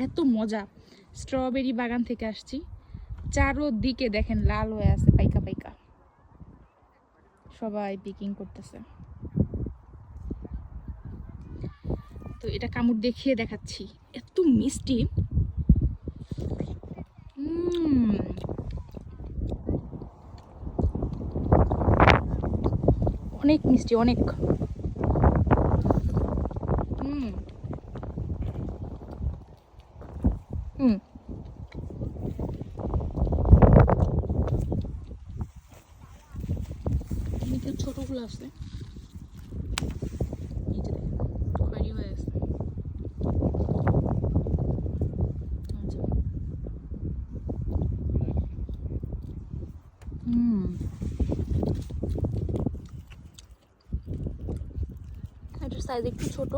এত মজা। স্ট্রবেরি বাগান থেকে আসছি, চারোদিকে দেখেন লাল হয়ে আছে, পাইকা পাইকা, সবাই পিকিং করতেছে। তো এটা কামড় দেখিয়ে দেখাচ্ছি, এত মিষ্টি। অনেক মিষ্টি, অনেক। ছোটগুলো আছে, খয়েরি হয়ে আছে। এটার সাইজ একটু ছোট।